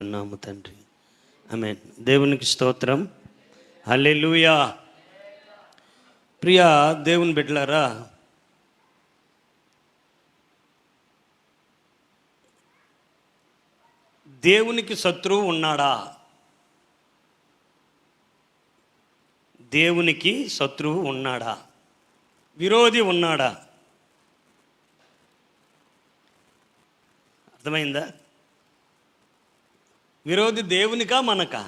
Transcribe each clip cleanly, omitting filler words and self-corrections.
నామ తండ్రి, ఆమేన్. దేవునికి స్తోత్రం. హల్లెలూయా. ప్రియ దేవుని బిడ్డలారా, దేవునికి శత్రువు ఉన్నాడా? దేవునికి శత్రువు ఉన్నాడా? విరోధి ఉన్నాడా? అర్థమైందా? విరోధి దేవునికా మనకా?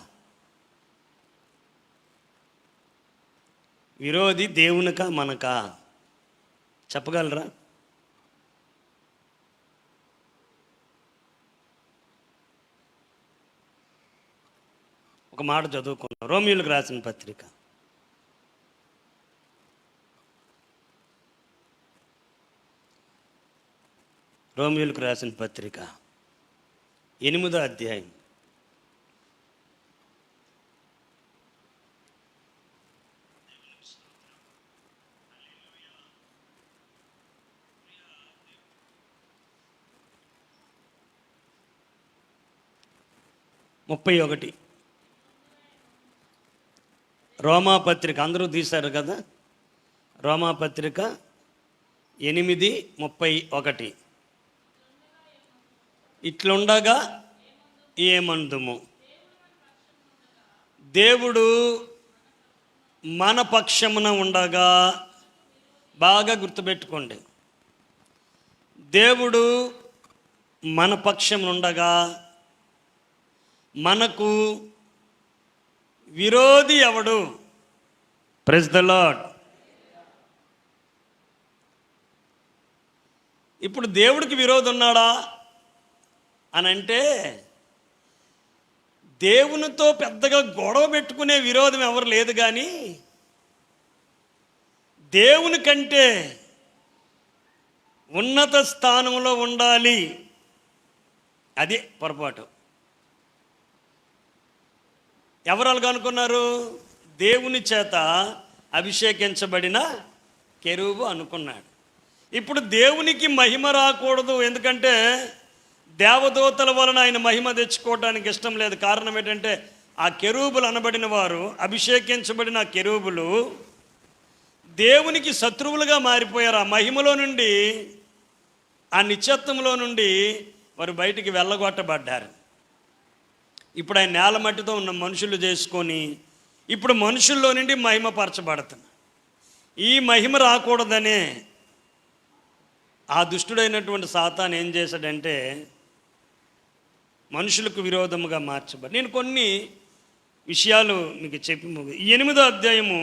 విరోధి దేవునికా మనకా? చెప్పగలరా? ఒక మాట చదువుకున్నాం, రోమియోలకు రాసిన పత్రిక. రోమియోలకు రాసిన పత్రిక 8వ అధ్యాయం. ముప్పై ఒకటి. రోమాపత్రిక అందరూ తీశారు కదా, రోమాపత్రిక 8:31. ఇట్లుండగా ఏమందుము, దేవుడు మన పక్షమున ఉండగా, బాగా గుర్తుపెట్టుకోండి, దేవుడు మన పక్షమున ఉండగా మనకు విరోధి ఎవడు? Praise the Lord. ఇప్పుడు దేవుడికి విరోధి ఉన్నాడా అని అంటే, దేవునితో పెద్దగా గొడవ పెట్టుకునే విరోధం ఎవరు లేదు, కానీ దేవుని కంటే ఉన్నత స్థానంలో ఉండాలి, అది పొరపాటు. ఎవరు అలాగ అనుకున్నారు? దేవుని చేత అభిషేకించబడిన కెరూబు అనుకున్నాడు. ఇప్పుడు దేవునికి మహిమ రాకూడదు, ఎందుకంటే దేవదూతల వలన ఆయన మహిమ తెచ్చుకోవడానికి ఇష్టం లేదు. కారణం ఏంటంటే, ఆ కెరూబులు అనబడిన వారు, అభిషేకించబడిన కెరూబులు దేవునికి శత్రువులుగా మారిపోయారు. ఆ మహిమలో నుండి, ఆ నిత్యత్వంలో నుండి వారు బయటికి వెళ్ళగొట్టబడ్డారు. ఇప్పుడు ఆయన నేల మట్టితో ఉన్న మనుషులు చేసుకొని, ఇప్పుడు మనుషుల్లో నుండి మహిమపరచబడుతున్నారు. ఈ మహిమ రాకూడదనే ఆ దుష్టుడైనటువంటి సాతాను ఏం చేశాడంటే, మనుషులకు విరోధముగా మార్చబడి, నేను కొన్ని విషయాలు మీకు చెప్పి 8వ అధ్యాయము,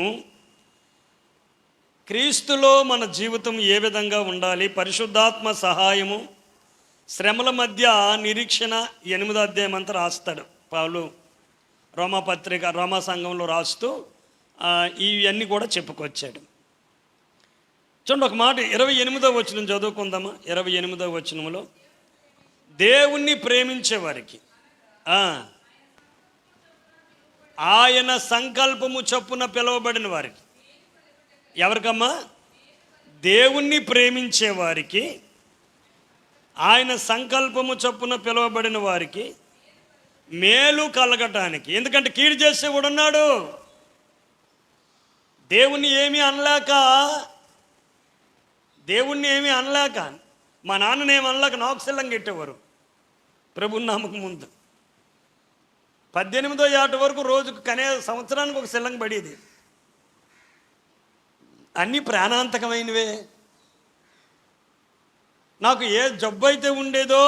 క్రీస్తులో మన జీవితం ఏ విధంగా ఉండాలి, పరిశుద్ధాత్మ సహాయము, శ్రమల మధ్య నిరీక్షణ, 8వ అధ్యాయం అంతా రాస్తాడు పౌలు. రోమాపత్రిక, రోమా సంఘంలో రాస్తూ ఇవన్నీ కూడా చెప్పుకొచ్చాడు. చూడండి, ఒక మాట 28వ వచనం చదువుకుందామా. 28వ వచనంలో, దేవుణ్ణి ప్రేమించే వారికి ఆయన సంకల్పము చొప్పున పిలువబడిన వారికి. ఎవరికమ్మా? దేవుణ్ణి ప్రేమించే వారికి, ఆయన సంకల్పము చొప్పున పిలువబడిన వారికి మేలు కలగటానికి. ఎందుకంటే కీడు చేసేవాడు ఉన్నాడు. దేవుణ్ణి ఏమీ అనలేక మా నాన్ననేమి అనలేక నాకు సెల్లం కట్టేవారు ప్రభు నామకు ముందు. 18వ ఏట వరకు రోజుకు సంవత్సరానికి ఒక సెల్లం పడేది. అన్నీ ప్రాణాంతకమైనవే. నాకు ఏ జబ్బు అయితే ఉండేదో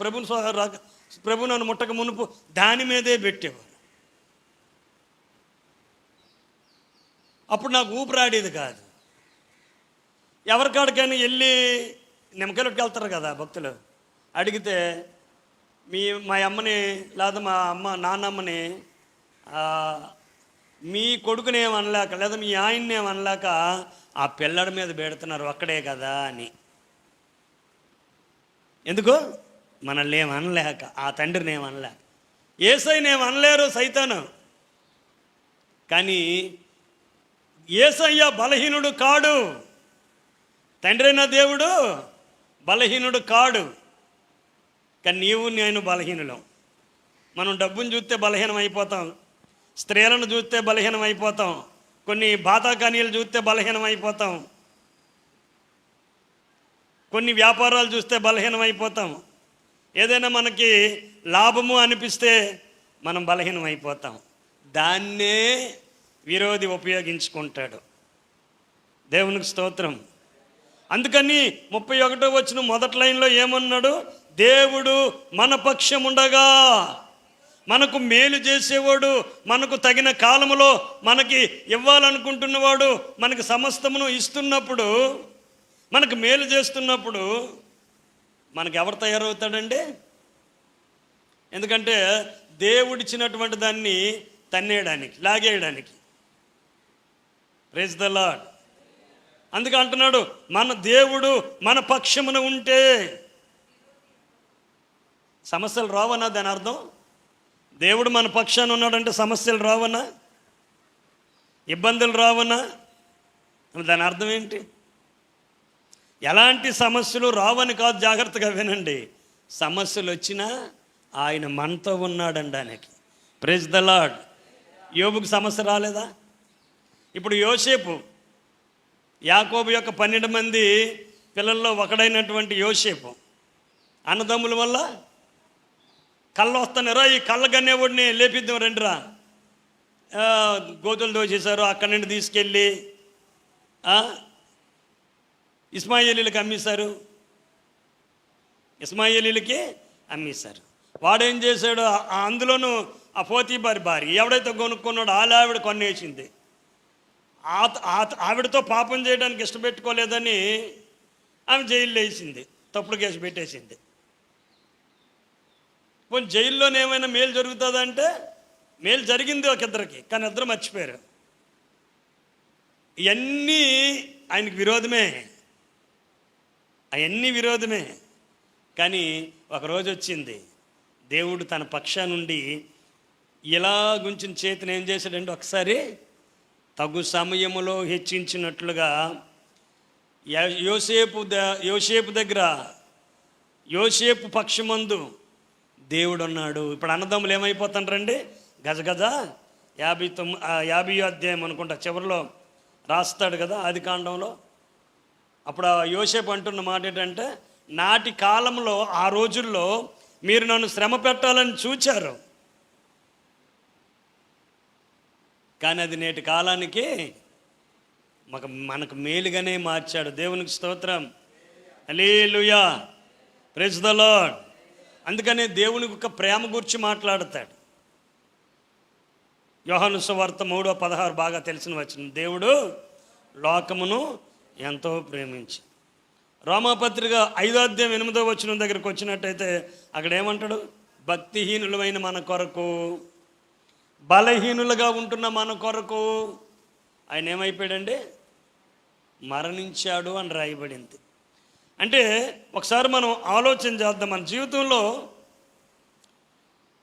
ప్రభు నన్ను ముట్టక మునుపు దాని మీదే పెట్టేవారు. అప్పుడు నాకు ఊపిరాడేది కాదు. ఎవరికాడికైనా వెళ్ళి నిమ్మకాయలకు వెళ్తారు కదా భక్తులు, అడిగితే మా అమ్మని లేదా మా నాన్నమ్మని, మీ కొడుకుని ఏమనలేక లేదా మీ ఆయన్ని ఏమనలేక ఆ పిల్లడి మీద పెడుతున్నారు ఒక్కడే కదా అని. ఎందుకు? మనల్ని ఏమనలేక, ఆ తండ్రిని ఏమనలేక. యేసయ్యని ఏమనలేరు సైతాను, కానీ యేసయ్య బలహీనుడు కాడు, తండ్రైన దేవుడు బలహీనుడు కాడు. కానీ నీవు నేను బలహీనులం. మనం డబ్బును చూస్తే బలహీనం అయిపోతాం, స్త్రీలను చూస్తే బలహీనం అయిపోతాం, కొన్ని బాతాకానీలు చూస్తే బలహీనం అయిపోతాం, కొన్ని వ్యాపారాలు చూస్తే బలహీనం అయిపోతాం, ఏదైనా మనకి లాభము అనిపిస్తే మనం బలహీనం అయిపోతాం. దాన్నే విరోధి ఉపయోగించుకుంటాడు. దేవునికి స్తోత్రం. అందుకని 31వ వచనం మొదటి లైన్లో ఏమన్నాడు? దేవుడు మన పక్షం ఉండగా, మనకు మేలు చేసేవాడు, మనకు తగిన కాలములో మనకి ఇవ్వాలనుకుంటున్నవాడు, మనకి సమస్తమును ఇస్తున్నప్పుడు, మనకు మేలు చేస్తున్నప్పుడు మనకు ఎవరు తయారవుతాడండి? ఎందుకంటే దేవుడిచ్చినటువంటి దాన్ని తన్నేయడానికి, లాగేయడానికి. Praise the lord. అందుకే అంటున్నాడు, మన దేవుడు మన పక్షమున ఉంటే సమస్యలు రావనా? దాని అర్థం దేవుడు మన పక్షాన ఉన్నాడంటే సమస్యలు రావనా, ఇబ్బందులు రావనా? దాని అర్థం ఏంటి? ఎలాంటి సమస్యలు రావని కాదు, జాగ్రత్తగా వినండి. సమస్యలు వచ్చినా ఆయన మనతో ఉన్నాడనడానికి. Praise the lord. యోబుకు సమస్య రాలేదా? ఇప్పుడు యోసేపు, యాకోబు యొక్క 12 మంది పిల్లల్లో ఒకడైనటువంటి యోసేపు, అన్నదమ్ముల వల్ల కళ్ళు వస్తున్నారా, ఈ కళ్ళ గన్నేవాడిని లేపిద్దాం రండిరా, గోతులు దోచేశారు, అక్కడి నుండి తీసుకెళ్ళి ఇస్మాయిలీలకి అమ్మేశారు, ఇస్మాయిలీలకి అమ్మేశారు. వాడేం చేశాడు? అందులోనూ ఆ పోతీబారి భార్య ఎవడైతే కొనుక్కున్నాడో ఆవిడ కొన్నేసింది. ఆవిడతో పాపం చేయడానికి ఇష్టపెట్టుకోలేదని ఆమె జైల్లో వేసింది, తప్పుడు కేసు పెట్టేసింది. పోనీ జైల్లోనే ఏమైనా మేలు జరుగుతుందంటే మేలు జరిగింది ఒక ఇద్దరికి, కానీ ఇద్దరు మర్చిపోయారు. ఇవన్నీ ఆయనకి విరోధమే, అవన్నీ విరోధమే. కానీ ఒకరోజు వచ్చింది, దేవుడు తన పక్షా నుండి ఇలా గుంచిన చేతిని ఏం చేశాడంటే ఒకసారి తగు సమయములో హెచ్చించినట్లుగా యోసేపు దగ్గర, యోసేపు పక్షమందు దేవుడు ఉన్నాడు. ఇప్పుడు అన్నదమ్ములు ఏమైపోతాండ్రండి? గజగజ 50వ అధ్యాయం అనుకుంటా చివరిలో రాస్తాడు కదా, ఆది కాండంలో. అప్పుడు ఆ యోసేపు అంటున్న మాట ఏంటంటే, నాటి కాలంలో ఆ రోజుల్లో మీరు నన్ను శ్రమ పెట్టాలని చూచారు, కానీ అది నేటి కాలానికి మనకు మేలుగానే మార్చాడు. దేవునికి స్తోత్రం. హల్లెలూయా. Praise the lord. అందుకనే దేవుని యొక్క ప్రేమ గురించి మాట్లాడతాడు. యోహాను సువార్త 3:16 బాగా తెలిసిన వచనం. దేవుడు లోకమును ఎంతో ప్రేమించి. రోమాపత్రిక 5వ అధ్యాయం 8వ వచనం దగ్గరికి వచ్చినట్టయితే అక్కడ ఏమంటాడు? భక్తిహీనులమైన మన కొరకు, బలహీనులుగా ఉంటున్న మన కొరకు ఆయన ఏమైపోయాడండి? మరణించాడు అని రాయబడింది. అంటే ఒకసారి మనం ఆలోచన చేద్దాం. మన జీవితంలో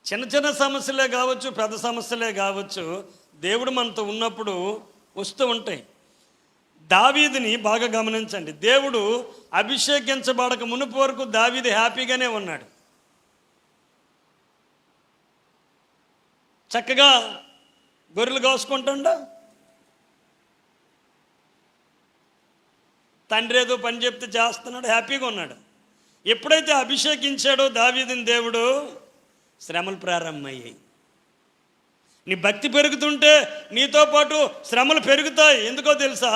చిన్న చిన్న సమస్యలే కావచ్చు, పెద్ద సమస్యలే కావచ్చు, దేవుడు మనతో ఉన్నప్పుడు వస్తూ ఉంటాయి. దావీదుని బాగా గమనించండి. దేవుడు అభిషేకించబడక మునుపు వరకు దావీదు హ్యాపీగానే ఉన్నాడు. చక్కగా గొర్రెలు కాసుకుంటాడు, తండ్రి ఏదో పని చెప్తే చేస్తున్నాడు, హ్యాపీగా ఉన్నాడు. ఎప్పుడైతే అభిషేకించాడో దావీదుని దేవుడు, శ్రమలు ప్రారంభమయ్యాయి. నీ భక్తి పెరుగుతుంటే నీతో పాటు శ్రమలు పెరుగుతాయి. ఎందుకో తెలుసా?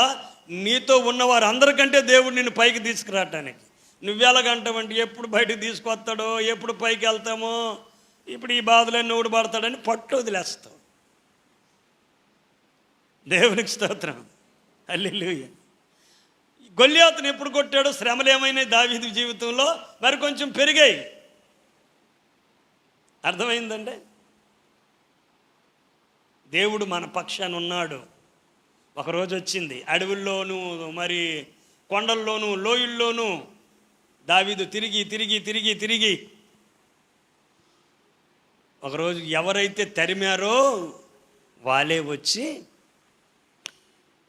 నీతో ఉన్నవారు అందరికంటే దేవుడు నిన్ను పైకి తీసుకురావటానికి. నువ్వెలాగంటావంటే ఎప్పుడు బయటకు తీసుకొస్తాడో, ఎప్పుడు పైకి వెళ్తామో, ఇప్పుడు ఈ బాధలన్నీ ఊడబడతాడని పట్టు వదిలేస్తావు. దేవునికి స్తోత్రం. హల్లెలూయా. గొల్యాతుని ఎప్పుడు కొట్టాడో? శ్రమలు ఏమైనాయి దావీదు జీవితంలో? మరి కొంచెం పెరిగాయి. అర్థమైందండి? దేవుడు మన పక్షాన ఉన్నాడు. ఒకరోజు వచ్చింది, అడవుల్లోనూ మరి కొండల్లోనూ లోయల్లోనూ దావీదు తిరిగి తిరిగి తిరిగి తిరిగి ఒకరోజు ఎవరైతే తరిమారో వాళ్ళే వచ్చి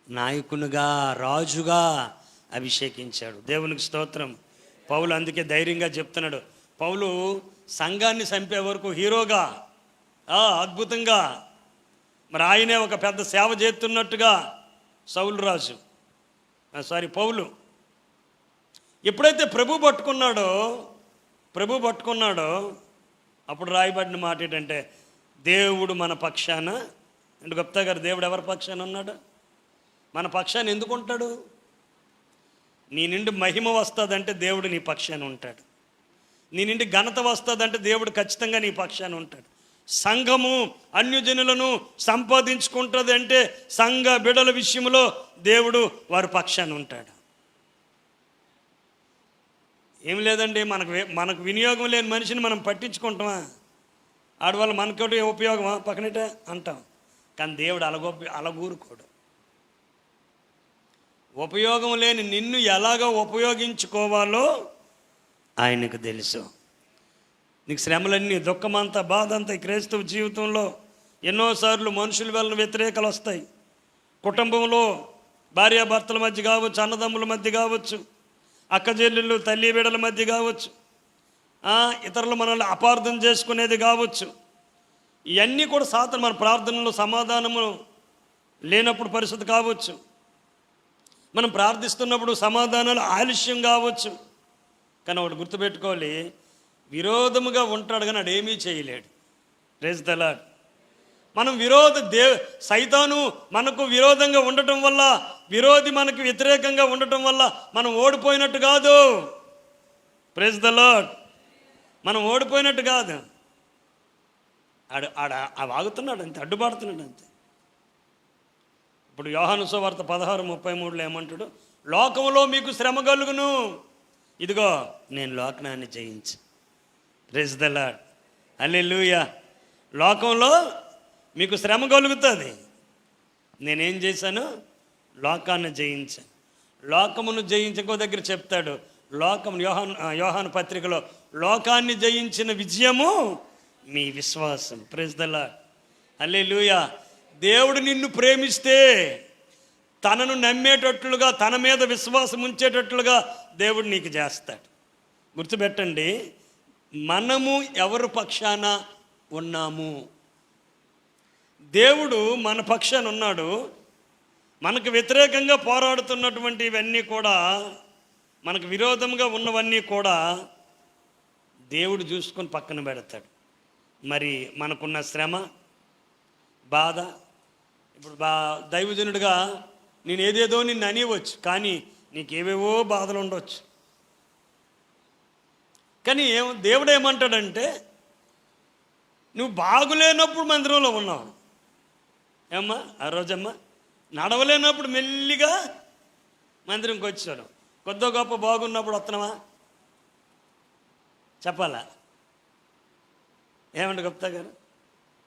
నాయకునిగా, రాజుగా అభిషేకించాడు. దేవునికి స్తోత్రం. పౌలు అందుకే ధైర్యంగా చెప్తున్నాడు. పౌలు సంఘాన్ని చంపే వరకు హీరోగా అద్భుతంగా మరి ఆయనే ఒక పెద్ద సేవ చేస్తున్నట్టుగా సౌలు రాజు పౌలు ఎప్పుడైతే ప్రభు పట్టుకున్నాడో అప్పుడు రాయబడిన మాట ఏంటంటే దేవుడు మన పక్షాన. అంటే గుప్తా గారు, దేవుడు ఎవరి పక్షాన ఉన్నాడు? మన పక్షాన ఎందుకు ఉంటాడు? నీ నుండి మహిమ వస్తుందంటే దేవుడు నీ పక్షాన ఉంటాడు. నీ నుండి ఘనత వస్తుందంటే దేవుడు ఖచ్చితంగా నీ పక్షాన ఉంటాడు. సంఘము అన్యజనులను సంపాదించుకుంటుంది అంటే సంఘ బిడల విషయంలో దేవుడు వారి పక్షాన ఉంటాడు. ఏం లేదండి, మనకు వినియోగం లేని మనిషిని మనం పట్టించుకుంటామా? ఆడవాళ్ళు మనతోటి ఉపయోగమా పక్కనటే అంటాం. కానీ దేవుడు అలగూరుకోడు. ఉపయోగం లేని నిన్ను ఎలాగ ఉపయోగించుకోవాలో ఆయనకు తెలుసు. నీకు శ్రమలన్నీ, దుఃఖమంతా, బాధ అంతా క్రైస్తవ జీవితంలో ఎన్నోసార్లు మనుషుల వలన వ్యతిరేకలు వస్తాయి. కుటుంబంలో భార్యాభర్తల మధ్య కావచ్చు, అన్నదమ్ముల మధ్య కావచ్చు, అక్కచెల్లెళ్ళు తల్లి బిడ్డల మధ్య కావచ్చు, ఇతరులు మనల్ని అపార్థం చేసుకునేది కావచ్చు. ఇవన్నీ కూడా సాతాను మన ప్రార్థనలో సమాధానము లేనప్పుడు పరిస్థితి కావచ్చు, మనం ప్రార్థిస్తున్నప్పుడు సమాధానాలు ఆలస్యం కావచ్చు. కానీ ఒకటి గుర్తుపెట్టుకోవాలి, విరోధముగా ఉంటాడు కానీ అడేమీ చేయలేడు. Praise the Lord. మనం సైతాను మనకు విరోధంగా ఉండటం వల్ల, విరోధి మనకు వ్యతిరేకంగా ఉండటం వల్ల మనం ఓడిపోయినట్టు కాదు. Praise the Lord. మనం ఓడిపోయినట్టు కాదు. ఆగుతున్నాడు అంతే, అడ్డుపడుతున్నాడు అంతే. ఇప్పుడు యోహాను సువార్త 16:33 ఏమంటాడు? లోకంలో మీకు శ్రమ కలుగును, ఇదిగో నేను లోకాన్ని జయించు. Praise the lord. హల్లెలూయా. లోకంలో మీకు శ్రమ కలుగుతుంది, నేనేం చేశాను? లోకాన్ని జయించాను. లోకమును జయించకో దగ్గర చెప్తాడు, యోహాను పత్రికలో లోకాన్ని జయించిన విజయము మీ విశ్వాసం. Praise the lord. హల్లెలూయా. దేవుడు నిన్ను ప్రేమిస్తే తనను నమ్మేటట్లుగా, తన మీద విశ్వాసం ఉంచేటట్లుగా దేవుడు నీకు చేస్తాడు. గుర్తుపెట్టండి, మనము ఎవరి పక్షాన ఉన్నాము? దేవుడు మన పక్షాన ఉన్నాడు. మనకు వ్యతిరేకంగా పోరాడుతున్నటువంటి ఇవన్నీ కూడా, మనకు విరోధంగా ఉన్నవన్నీ కూడా దేవుడు చూసుకొని పక్కన పెడతాడు. మరి మనకున్న శ్రమ, బాధ, ఇప్పుడు దైవజనుడిగా నేను ఏదేదో నిన్ను అనివచ్చు, కానీ నీకేవేవో బాధలు ఉండవచ్చు. కానీ దేవుడు ఏమంటాడంటే, నువ్వు బాగులేనప్పుడు మందిరంలో ఉన్నావు ఏమ్మా, ఆ రోజమ్మా నడవలేనప్పుడు మెల్లిగా మందిరంకి వచ్చాడు. కొద్దో గొప్ప బాగున్నప్పుడు వస్తున్నావా? చెప్పాలా? ఏమండి గుప్తా గారు,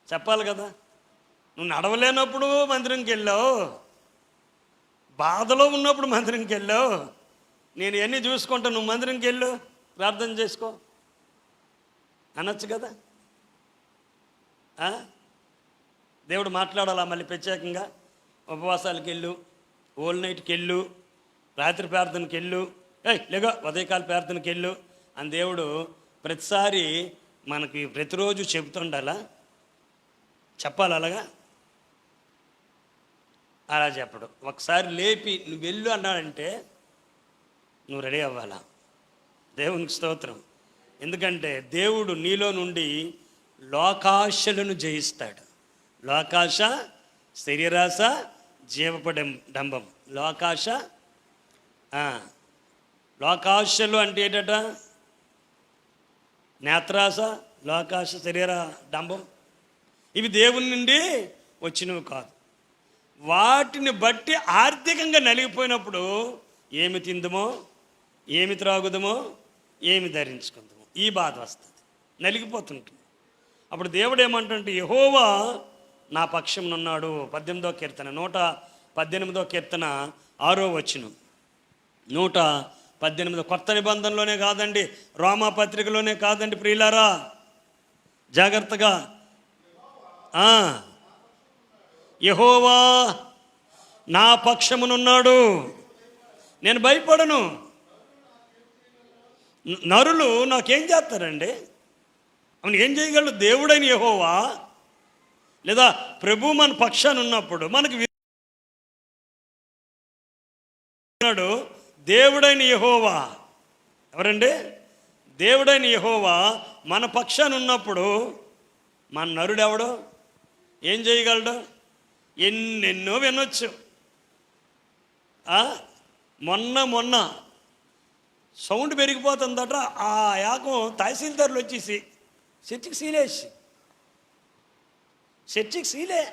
చెప్పాలి కదా. నువ్వు నడవలేనప్పుడు మందిరంకి వెళ్ళావు, బాధలో ఉన్నప్పుడు మందిరంకి వెళ్ళావు, నేను ఇవన్నీ చూసుకుంటా, నువ్వు మందిరంకి వెళ్ళు, ప్రార్థన చేసుకో అనొచ్చు కదా. దేవుడు మాట్లాడాలా మళ్ళీ ప్రత్యేకంగా? ఉపవాసాలకు వెళ్ళు, ఓల్ నైట్కి వెళ్ళు, రాత్రి ప్రార్థనకి వెళ్ళు, లేగో ఉదయకాల ప్రార్థనకి వెళ్ళు అని దేవుడు ప్రతిసారి మనకి ప్రతిరోజు చెబుతుండాలా? చెప్పాలి అలాగా? అలా చెప్పడు. ఒకసారి లేపి నువ్వు వెళ్ళు అన్నాడంటే నువ్వు రెడీ అవ్వాలా. దేవునికి స్తోత్రం. ఎందుకంటే దేవుడు నీలో నుండి లోకాశలను జయిస్తాడు. లోకాశ, శరీరాశ, జీవపు డంబం. లోకాశలు అంటే ఏంటట? నేత్రాశ, లోకాశ, శరీర డంబం. ఇవి దేవుని నుండి వచ్చినవి కాదు. వాటిని బట్టి ఆర్థికంగా నలిగిపోయినప్పుడు ఏమి తిందుమో, ఏమి త్రాగుదమో, ఏమి ధరించుకుందామో ఈ బాధ వస్తుంది, నలిగిపోతుంటుంది. అప్పుడు దేవుడు ఏమంటుంటే, యెహోవా నా పక్షం ఉన్నాడు. 18వ కీర్తన 118వ కీర్తన 6వ వచనం. 118 కొత్త నిబంధనలోనే కాదండి, రోమాపత్రికలోనే కాదండి ప్రియులారా, జాగ్రత్తగా. యెహోవా నా పక్షమునున్నాడు, నేను భయపడను. నరులు నాకేం చేస్తారండి? అవును, ఏం చేయగలడు? దేవుడైన యెహోవా లేదా ప్రభు మన పక్షాన ఉన్నప్పుడు మనకు దేవుడైన యెహోవా. ఎవరండి? దేవుడైన యెహోవా మన పక్షాన ఉన్నప్పుడు మన నరుడెవడో ఏం చేయగలడు? ఎన్నెన్నో వినొచ్చు. మొన్న సౌండ్ పెరిగిపోతుందట. ఆ యాకం తహసీల్దారులు వచ్చేసి చర్చికి సీలే.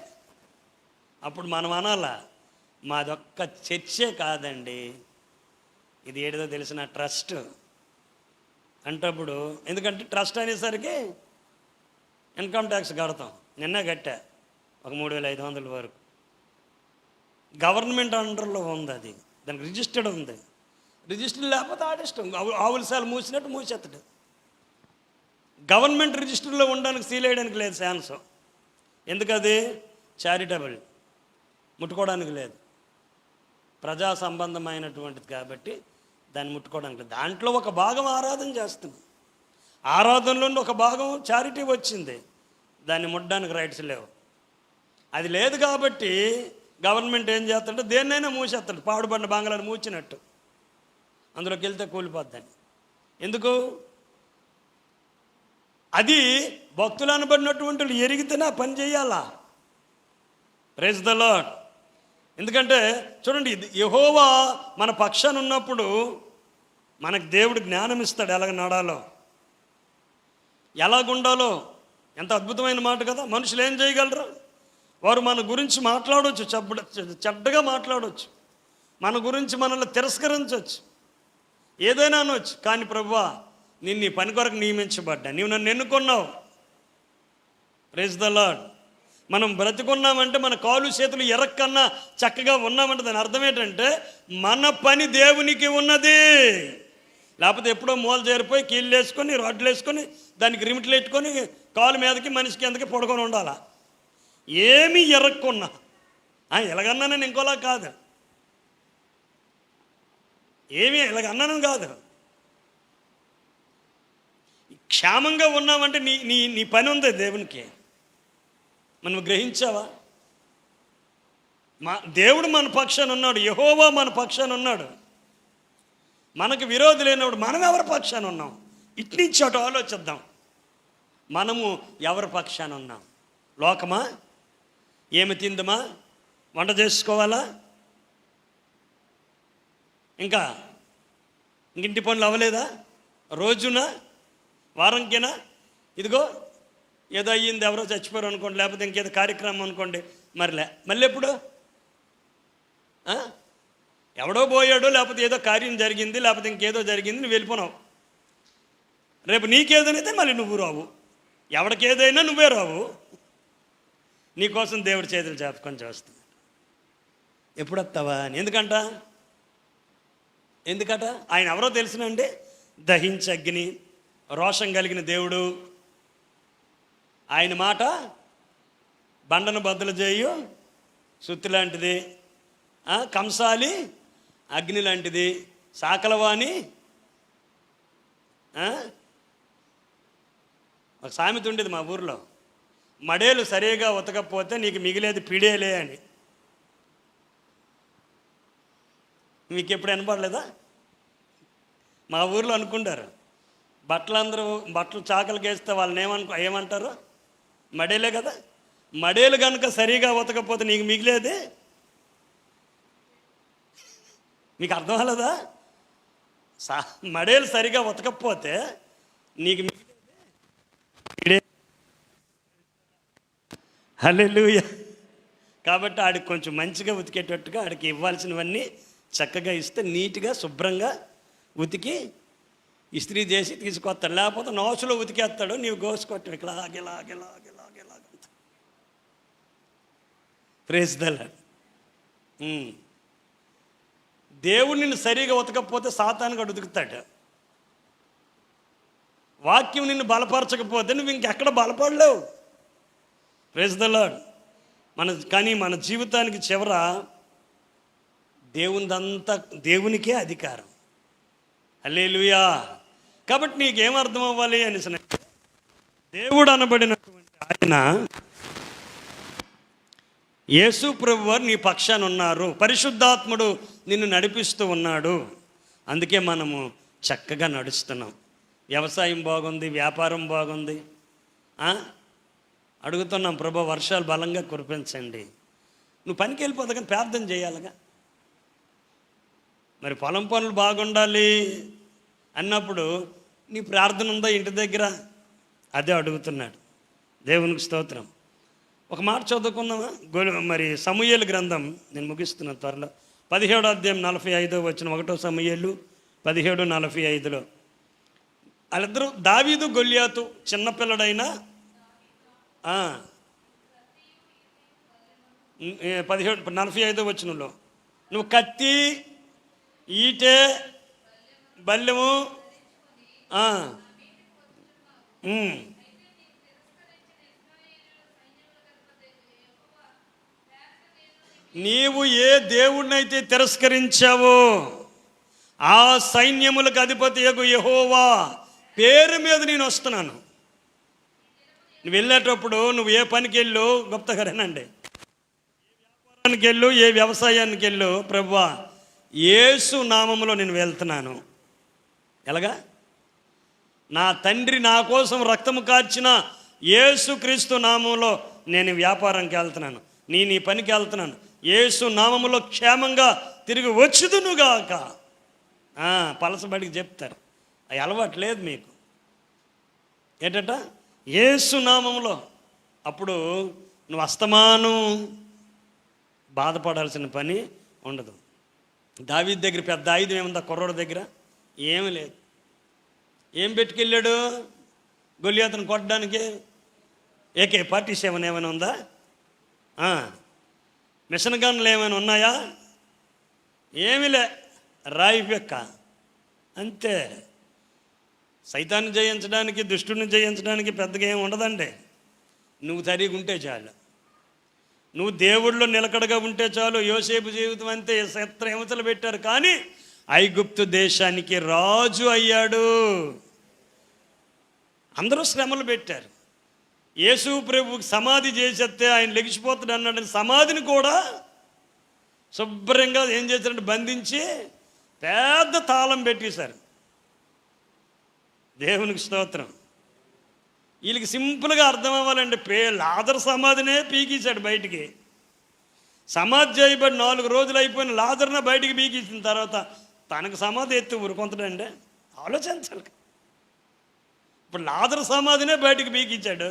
అప్పుడు మనం అనాలా, మాదొక్క చర్చే కాదండి, ఇది ఏదో తెలిసిన ట్రస్ట్ అంటప్పుడు. ఎందుకంటే ట్రస్ట్ అనేసరికి ఇన్కమ్ ట్యాక్స్ కడతాం. నిన్న కట్టా ఒక 3,500 వరకు. గవర్నమెంట్ అండర్లో ఉంది, అది దానికి రిజిస్టర్డ్ ఉంది. రిజిస్టర్ లేకపోతే ఆడిష్టం. ఆవులసాలు మూసినట్టు మూసేస్తాడు. గవర్నమెంట్ రిజిస్టర్లో ఉండడానికి సీల్ వేయడానికి లేదు ఛాన్స్. ఎందుకది? చారిటబుల్, ముట్టుకోవడానికి లేదు, ప్రజా సంబంధమైనటువంటిది కాబట్టి దాన్ని ముట్టుకోవడానికి లేదు. దాంట్లో ఒక భాగం ఆరాధన చేస్తున్నాం. ఆరాధనలో ఒక భాగం చారిటీ వచ్చింది, దాన్ని ముట్టడానికి రైట్స్ లేవు. అది లేదు కాబట్టి గవర్నమెంట్ ఏం చేస్తాడంటే దేన్నైనా మూసేస్తాడు. పాడుబడిన బంగాళాన్ని మూచినట్టు అందులోకి వెళ్తే కూలిపోద్దని. ఎందుకు? అది భక్తులు అనబడినటువంటి వాళ్ళు ఎరిగితేనే ఆ పని చేయాలా. Praise the lord. ఎందుకంటే చూడండి, యెహోవా మన పక్షాన ఉన్నప్పుడు మనకు దేవుడు జ్ఞానం ఇస్తాడు, ఎలాగ నడాలో, ఎలాగుండాలో. ఎంత అద్భుతమైన మాట కదా. మనుషులు ఏం చేయగలరు? వారు మన గురించి మాట్లాడవచ్చు, చెడ్డగా మాట్లాడవచ్చు, మన గురించి మనల్ని తిరస్కరించవచ్చు, ఏదైనా అనవచ్చు. కానీ ప్రభువా, నేను నీ పని కొరకు నియమించబడ్డా, నీవు నన్ను ఎన్నుకున్నావు. Praise the lord. మనం బ్రతికున్నామంటే, మన కాలు చేతులు ఎరక్కన్నా చక్కగా ఉన్నామంటే దాని అర్థం ఏంటంటే మన పని దేవునికి ఉన్నది. లేకపోతే ఎప్పుడో మూల చేరిపోయి కీళ్ళు వేసుకొని రాడ్లు వేసుకొని దానికి రిమిట్లు పెట్టుకొని కాలు మీదకి మనిషికి ఎందుకు పడుకొని ఉండాలా. ఏమీ ఎరక్కున్నా ఎలాగన్నా నేను ఇంకోలా కాదు, ఏమీ ఇలాగన్నాను కాదు. క్షేమంగా ఉన్నామంటే నీ నీ నీ పని ఉంది దేవునికి. మనం గ్రహించావా? దేవుడు మన పక్షాన ఉన్నాడు, యెహోవా మన పక్షాన ఉన్నాడు. మనకు విరోధి లేనప్పుడు మనం ఎవరి పక్షాన ఉన్నాం? ఇట్నుంచి అటు ఆలోచిద్దాం. మనము ఎవరి పక్షాన ఉన్నాం? లోకమా? ఏమి తిందమా? వంట చేసుకోవాలా? ఇంకా ఇంటి పనులు అవ్వలేదా? రోజునా? వారంకేనా? ఇదిగో ఏదో అయ్యింది, ఎవరో చచ్చిపోయారు అనుకోండి, లేకపోతే ఇంకేదో కార్యక్రమం అనుకోండి, మళ్ళీ ఎప్పుడు? ఎవడో పోయాడో, లేకపోతే ఏదో కార్యం జరిగింది, లేకపోతే ఇంకేదో జరిగింది, నువ్వు వెళ్ళిపోనావు. రేపు నీకేదైతే మళ్ళీ నువ్వు రావు, ఎవడికేదైనా నువ్వే రావు. నీకోసం దేవుడి చేతులు జ్ఞాపకం చేస్తుంది. ఎప్పుడు వస్తావా అని. ఎందుకట ఆయన ఎవరో తెలిసినండి? దహించగ్ని, రోషం కలిగిన దేవుడు. ఆయన మాట బండను బద్దలు చేయు సుత్తి లాంటిది, కంసాలి అగ్ని లాంటిది, సాకలవాణి. ఒక సామెత ఉండేది మా ఊర్లో, మడేలు సరిగా ఉతకపోతే నీకు మిగిలేది పిడేలే అని. మీకు ఎప్పుడు వినపడలేదా? మా ఊర్లో అనుకుంటారు, బట్టలు చాకలికి వేస్తే వాళ్ళని ఏమంటారు? మడేలే కదా. మడేలు కనుక సరిగా ఉతకపోతే నీకు మిగిలేది. మీకు అర్థం అవ్వలేదా? మడేలు సరిగా ఉతకపోతే నీకు మిగిలేది. హల్లెలూయా. కాబట్టి ఆడికి కొంచెం మంచిగా ఉతికేటట్టుగా ఆడికి ఇవ్వాల్సినవన్నీ చక్కగా ఇస్తే నీట్గా శుభ్రంగా ఉతికి ఇస్త్రీ చేసి తీసుకొస్తాడు. లేకపోతే నోసులో ఉతికేస్తాడు, నీవు గోసుకొట్టాడు ఇలాగెలాగెలాగెలాగెలాగంత. Praise the lord. దేవుడు నిన్ను సరిగా ఉతకపోతే సాతానుగా ఉతుకుతాడు. వాక్యం నిన్ను బలపరచకపోతే నువ్వు ఇంకెక్కడ బలపడలేవు. Praise the lord. కానీ మన జీవితానికి చివర దేవునికే అధికారం. హల్లెలూయా. కాబట్టి నీకేమర్థం అవ్వాలి అనేసి, దేవుడు అనబడినటువంటి ఆయన యేసు ప్రభువారు నీ పక్షాన ఉన్నారు, పరిశుద్ధాత్ముడు నిన్ను నడిపిస్తూ ఉన్నాడు. అందుకే మనము చక్కగా నడుస్తున్నాం. వ్యవసాయం బాగుంది, వ్యాపారం బాగుంది. అడుగుతున్నాం, ప్రభు వర్షాలు బలంగా కురిపించండి. నువ్వు పనికి వెళ్ళిపోతా కానీ ప్రార్థన చేయాలిగా. మరి పొలం పనులు బాగుండాలి అన్నప్పుడు నీ ప్రార్థన ఉందా ఇంటి దగ్గర? అదే అడుగుతున్నాడు. దేవునికి స్తోత్రం. ఒక మాట చదువుకుందామా? మరి సమూయేలు గ్రంథం, నేను ముగిస్తున్నా త్వరలో, 17వ అధ్యాయం 45వ వచనం. 1 సమూయేలు 17:45లో వాళ్ళిద్దరూ, దావీదు గొల్యాతు చిన్నపిల్లడైనా 45వ వచనంలో, నువ్వు కత్తి, ఈటె, బల్లెము నీవు ఏ దేవుడినైతే తిరస్కరించావో ఆ సైన్యములకు అధిపతి యెహోవా పేరు మీద నేను వస్తున్నాను. నువ్వు వెళ్ళేటప్పుడు నువ్వు ఏ పనికి వెళ్ళు, గొప్పగారేనండి, ఏ వ్యాపారానికి వెళ్ళు, ఏ వ్యవసాయానికి వెళ్ళు, ప్రభువా యేసు నామములో నేను వెళ్తున్నాను. ఎలాగా? నా తండ్రి నా కోసం రక్తము కార్చిన యేసుక్రీస్తు నామంలో నేను వ్యాపారంకి వెళ్తున్నాను, నీ పనికి వెళ్తున్నాను. యేసు నామములో క్షేమంగా తిరిగి వచ్చుదునుగాక. పలసబడికి చెప్తారు. అవి అలవాటు లేదు మీకు. ఏంటట? యేసు నామములో. అప్పుడు నువ్వు అస్తమానం బాధపడాల్సిన పని ఉండదు. దావీదు దగ్గర పెద్ద ఆయుధం ఏముందా? కుర్రోడి దగ్గర ఏమీ లేదు. ఏం పెట్టుకెళ్ళాడు గొల్యాతును కొట్టడానికి? AK-47 ఏమైనా ఉందా? మిషన్ గన్లు ఏమైనా ఉన్నాయా? ఏమిలే, రాయి పెక్క అంతే. సైతాన్ని జయించడానికి, దుష్టుని జయించడానికి పెద్దగా ఏమి ఉండదండి. నువ్వు సరిగా ఉంటే చాలు, నువ్వు దేవుడిలో నిలకడగా ఉంటే చాలు. యోసేపు జీవితం అంతే, చిత్రహింసలు పెట్టారు కానీ ఐగుప్తు దేశానికి రాజు అయ్యాడు. అందరూ శ్రమలు పెట్టారు. యేసు ప్రభువుకి సమాధి చేసేస్తే ఆయన లెగిసిపోతాడు అన్నాడు. సమాధిని కూడా శుభ్రంగా ఏం చేశారంటే బంధించి పెద్ద తాళం పెట్టేశారు. దేవునికి స్తోత్రం. వీళ్ళకి సింపుల్గా అర్థం అవ్వాలండి. లాజరు సమాధినే పీకేశాడు బయటికి. సమాధి చేయబడి 4 రోజులు అయిపోయిన లాజర్న బయటికి పీకేసిన తర్వాత తనకు సమాధి ఎత్తి ఊరుకుంటాడండి. ఆలోచించాలి. ఇప్పుడు లాజరు సమాధినే బయటికి పీకించాడు.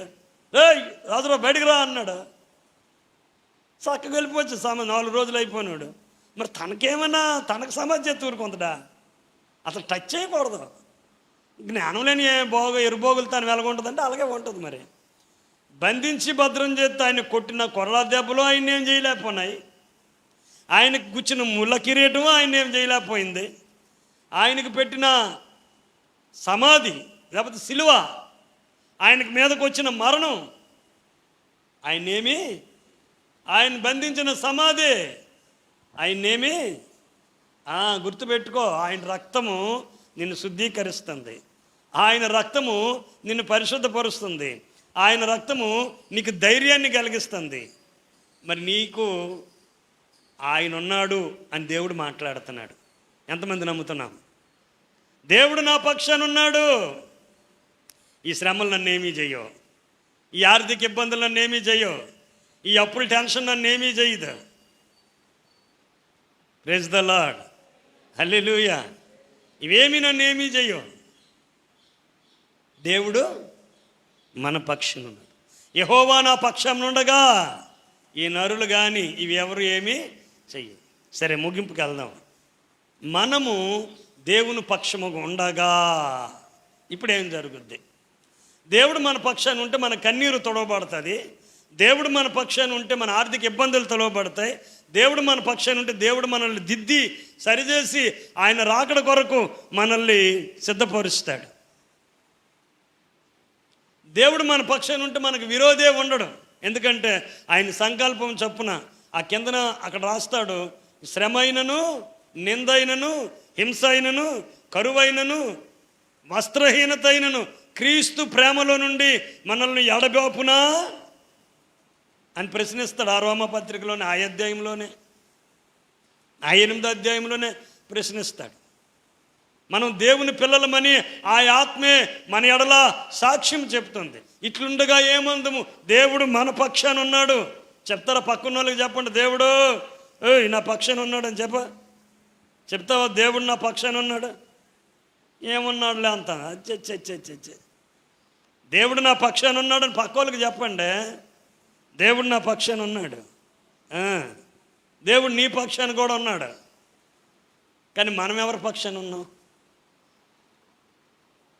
లాజరు బయటికి రా అన్నాడు. చక్కగా వెళ్ళిపోవచ్చు. 4 రోజులు అయిపోయినాడు. మరి తనకేమన్నా తనకు సమాధి ఎత్తి ఊరుకుంటాడా? అసలు టచ్ చేయకూడదు. జ్ఞానం లేని ఎరుబోగులు తను వెలగొంటుందంటే అలాగే ఉంటుంది. మరి బంధించి భద్రం చేస్తే ఆయన కొట్టిన కొరలా దెబ్బలు ఆయన ఏం చేయలేకపోయినాయి. ఆయనకు గుచ్చిన ముళ్ళ కిరీటం ఆయన ఏం చేయలేకపోయింది. ఆయనకు పెట్టిన సమాధి లేకపోతే సిలువ, ఆయనకు మీదకు వచ్చిన మరణం ఆయన బంధించిన సమాధి ఆయన్నేమి గుర్తుపెట్టుకో. ఆయన రక్తము నిన్ను శుద్ధీకరిస్తుంది. ఆయన రక్తము నిన్ను పరిశుద్ధపరుస్తుంది. ఆయన రక్తము నీకు ధైర్యాన్ని కలిగిస్తుంది. మరి నీకు ఆయన ఉన్నాడు అని దేవుడు మాట్లాడుతున్నాడు. ఎంతమంది నమ్ముతున్నాం? దేవుడు నా పక్షాన ఉన్నాడు. ఈ శ్రమలు నన్ను ఏమీ చేయవు, ఈ ఆర్థిక ఇబ్బందులు నన్ను ఏమీ చేయవు, ఈ అప్పుల టెన్షన్ నన్ను ఏమీ చేయదు. ప్రైజ్ ద లార్డ్, హల్లెలూయా. ఇవేమీ నన్ను ఏమీ చేయవు. దేవుడు మన పక్షాన ఉన్నాడు. యెహోవా నా పక్షం నుండగా ఈ నరులు కానీ ఇవి ఎవరు ఏమీ చెయ్యి. సరే, ముగింపుకి వెళ్దాం. మనము దేవుని పక్షముగా ఉండగా ఇప్పుడు ఏం జరుగుద్ది? దేవుడు మన పక్షాన ఉంటే మన కన్నీరు తొడవబడుతుంది. దేవుడు మన పక్షాన ఉంటే మన ఆర్థిక ఇబ్బందులు తొలవబడతాయి. దేవుడు మన పక్షాన ఉంటే దేవుడు మనల్ని దిద్ది సరిచేసి ఆయన రాకడ కొరకు మనల్ని సిద్ధపరుస్తాడు. దేవుడు మన పక్షాన ఉంటే మనకు విరోధే ఉండడు. ఎందుకంటే ఆయన సంకల్పం చొప్పున ఆ కిందన అక్కడ రాస్తాడు, శ్రమ అయినను, నిందైనను, హింస అయినను, కరువైనను, వస్త్రహీనత అయినను క్రీస్తు ప్రేమలో నుండి మనల్ని ఎడబాపునా అని ప్రశ్నిస్తాడు. ఆ రోమపత్రికలోనే, ఆ అధ్యాయంలోనే, ఆ 8వ అధ్యాయంలోనే ప్రశ్నిస్తాడు. మనం దేవుని పిల్లలమని ఆ ఆత్మే మన ఎడల సాక్ష్యం చెప్తుంది. ఇట్లుండగా ఏమందము, దేవుడు మన పక్షాన ఉన్నాడు. చెప్తారా? పక్కన వాళ్ళకి చెప్పండి, దేవుడు నా పక్షాన ఉన్నాడు అని చెప్తావా? దేవుడు నా పక్షాన ఉన్నాడు. ఏమన్నాడులే అంత అచ్చే దేవుడు నా పక్షాన ఉన్నాడు అని పక్క వాళ్ళకి చెప్పండి. దేవుడు నా పక్షాన ఉన్నాడు. దేవుడు నీ పక్షాన కూడా ఉన్నాడు. కానీ మనం ఎవరి పక్షాన ఉన్నాం?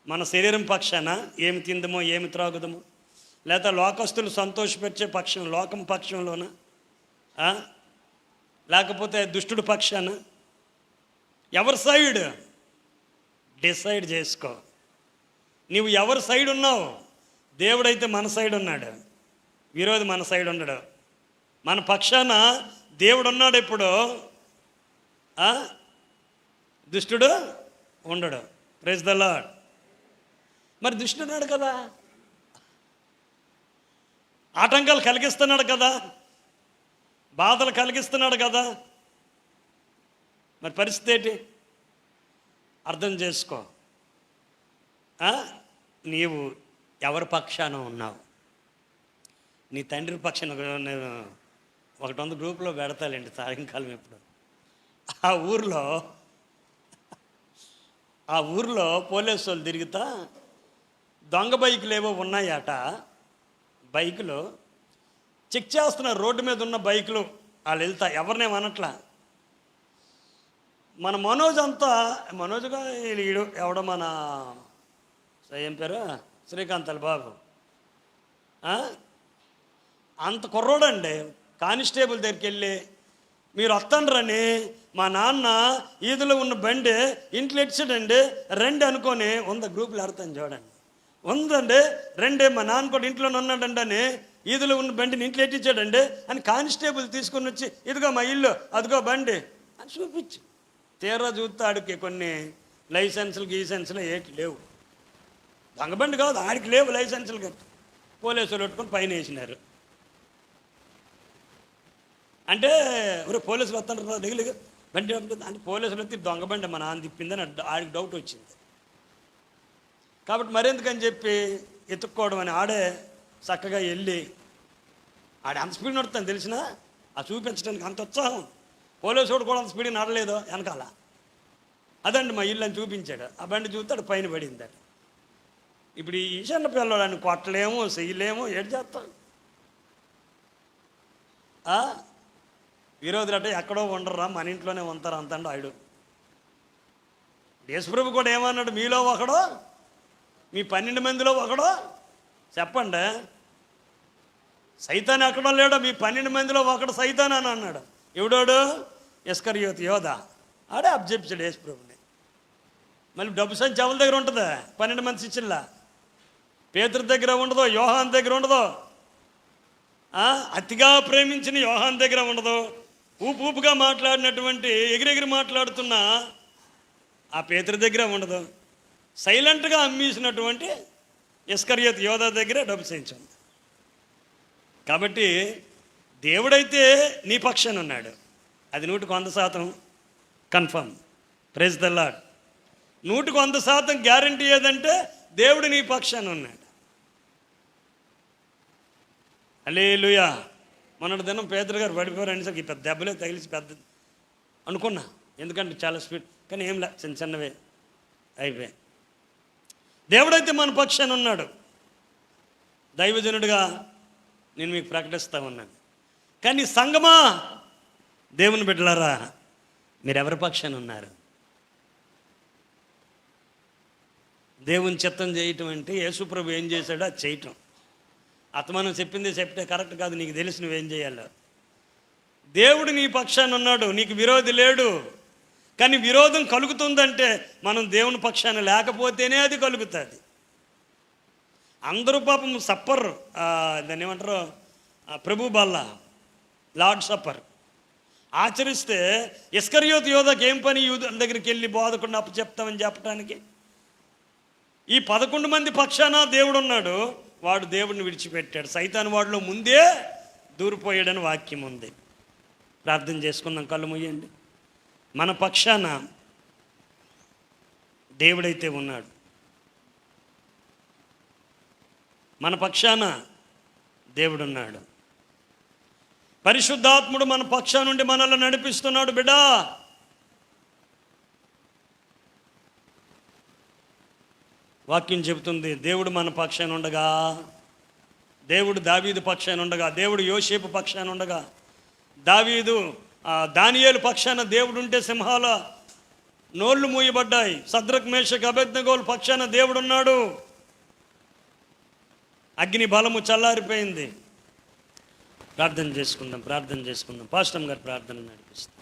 మన శరీరం పక్షాన, ఏమి తిందమో ఏమి త్రాగుదమో, లేదా లోకస్తులు సంతోషపెట్టే పక్షం, లోకం పక్షంలోన, లేకపోతే దుష్టుడు పక్షాన? ఎవరి సైడ్ డిసైడ్ చేసుకో. నీవు ఎవరి సైడ్ ఉన్నావు? దేవుడైతే మన సైడ్ ఉన్నాడు, విరోధి మన సైడ్ ఉన్నాడు. మన పక్షాన దేవుడు ఉన్నాడు. ఇప్పుడు దుష్టుడు ఉండడు. Praise the lord. మరి దుష్టుడు ఉన్నాడు కదా, ఆటంకాలు కలిగిస్తున్నాడు కదా, బాధలు కలిగిస్తున్నాడు కదా. మరి పరిస్థితి ఏంటి? అర్థం చేసుకో. నీవు ఎవరి పక్షాన ఉన్నావు? నీ తండ్రి పక్షాన. నేను ఒకటి వంద గ్రూప్లో పెడతాలేండి సాయంకాలం. ఎప్పుడు ఆ ఊర్లో పోలీసు వాళ్ళు తిరుగుతా దొంగ బైకులు ఏవో ఉన్నాయట. బైకులు చెక్ చేస్తున్నారు, రోడ్డు మీద ఉన్న బైకులు. వాళ్ళు వెళ్తా ఎవరినేమనట్లా. మన మనోజ్గా వీడు ఎవడో మన ఏం పేరు, శ్రీకాంత్ బాబు, అంత కుర్రోడండి. కానిస్టేబుల్ దగ్గరికి వెళ్ళి, మీరు వస్తాండ్రని మా నాన్న ఈదులో ఉన్న బండి ఇంట్లో ఇచ్చాడండి, రండి అనుకొని 100 గ్రూపులు ఆడతాను చూడండి. ఉందండి రండి, మా నాన్న కూడా ఇంట్లోనే ఉన్నాడండి అని ఈదులో ఉన్న బండిని ఇంట్లో ఎట్టించాడండి అని కానిస్టేబుల్ తీసుకొని వచ్చి, ఇదిగో మా ఇల్లు, అదిగో బండి అని చూపించి, తీరా చూస్తే ఆడికి కొన్ని గీసెన్సులు ఏటి లేవు. దొంగబండి కాదు, ఆడికి లేవు లైసెన్సులు కట్టి. పోలీసులు పెట్టుకొని పైన వేసినారు. అంటే పోలీసులు వస్తాను దిగులు బండి అంటే పోలీసులు వచ్చి దొంగబండి మా నాన్న తిప్పిందని ఆడికి డౌట్ వచ్చింది. కాబట్టి మరెందుకని చెప్పి ఎత్తుక్కోవడం అని ఆడే చక్కగా వెళ్ళి, ఆడ అంత స్పీడ్ నడుస్తాను తెలిసినా ఆ చూపించడానికి అంత ఉత్సాహం. పోలీసుడు కూడా అంత స్పీడ్ నడలేదు వెనకాల. అదండి మా ఇల్లు అని చూపించాడు. ఆ బండి చూస్తాడు పైన పడిందాడు. ఇప్పుడు ఈ చిన్న పిల్లవాడిని కొట్టలేము, చెయ్యలేము, ఏడు చేస్తాం. విరోధులు అంటే ఎక్కడో ఉండరా, మన ఇంట్లోనే ఉంటారు అంతండి ఆయుడు. యేసుప్రభు కూడా ఏమన్నాడు, మీలో ఒకడో, మీ 12 మందిలో ఒకడో చెప్పండి. సైతాన్ ఎక్కడో లేడో, మీ 12 మందిలో ఒకడు సైతాన్ అని అన్నాడు. ఎవడోడు? ఇస్కరియోతు యోధ. ఆడే అబ్జెప్చాడు యేసుప్రభుని. మళ్ళీ డబ్బు సంచి ఎవరి దగ్గర ఉంటుందా? 12 మంది శిష్యుల్లా. పేతురు దగ్గర ఉండదు, యోహాన్ దగ్గర ఉండదు. అతిగా ప్రేమించిన యోహాన్ దగ్గర ఉండదు. ఊపుగా మాట్లాడినటువంటి ఎగిరెగిరి మాట్లాడుతున్న ఆ పేతురు దగ్గర ఉండదు. సైలెంట్గా అమ్మేసినటువంటి ఇస్కరియోతు యోధ దగ్గర డబ్బు సంచింది. కాబట్టి దేవుడైతే నీ పక్షాన ఉన్నాడు. అది 100% confirm. Praise the lord. 100% guarantee ఏదంటే దేవుడు నీ పక్షాన ఉన్నాడు. హల్లెలూయా. మొన్నటి దినం పేదరు గారు పడిపోయారు అనేసరికి ఈ పెద్ద దెబ్బలే తగిలిసి పెద్ద అనుకున్నా, ఎందుకంటే చాలా స్పీడ్. కానీ ఏంలే, చిన్నవే అయిపోయాయి. దేవుడైతే మన పక్షాన ఉన్నాడు. దైవజనుడిగా నేను మీకు ప్రకటిస్తూ ఉన్నాను. కానీ సంగమా, దేవుని బిడ్డలారా, మీరు ఎవరి పక్షాన ఉన్నారు? దేవుని చిత్తం చేయటం అంటే యేసుప్రభు ఏం చేశాడో అది చేయటం. మనం చెప్పింది చెప్తే కరెక్ట్ కాదు, నీకు తెలిసి నువ్వేం చేయాలో. దేవుడు నీ పక్షాన ఉన్నాడు, నీకు విరోధి లేడు. కానీ విరోధం కలుగుతుందంటే మనం దేవుని పక్షాన లేకపోతేనే అది కలుగుతుంది. అందరూ పాపం సప్పర్, దాన్ని ఏమంటారు, ప్రభు బల్ల, లార్డ్ సప్పర్ ఆచరిస్తే ఇస్కరియోతు యోధకి ఏం పని? యూదుల దగ్గరికి వెళ్ళి బోధకుండా అప్పచెప్తామని చెప్పడానికి. ఈ 11 మంది పక్షాన దేవుడు ఉన్నాడు. వాడు దేవుడిని విడిచిపెట్టాడు. సైతాన్ వాడిలో ముందే దూరిపోయాడని వాక్యం ఉంది. ప్రార్థన చేసుకుందాం, కళ్ళు మూయండి. మన పక్షాన దేవుడైతే ఉన్నాడు, మన పక్షాన దేవుడున్నాడు. పరిశుద్ధాత్ముడు మన పక్షా నుండి మనల్ని నడిపిస్తున్నాడు. బిడ్డా, వాక్యం చెబుతుంది, దేవుడు మన పక్షాన ఉండగా, దేవుడు దావీదు పక్షాన ఉండగా, దేవుడు యోసేపు పక్షాన ఉండగా, దానియేలు పక్షాన దేవుడు ఉంటే సింహాల నోళ్ళు మూయబడ్డాయి. సద్రక్ మేషక్ అబేద్నెగోల పక్షాన దేవుడున్నాడు. అగ్ని బలము చల్లారిపోయింది. ప్రార్థన చేసుకుందాం. పాస్టర్ గారు ప్రార్థన నడిపిస్తాం.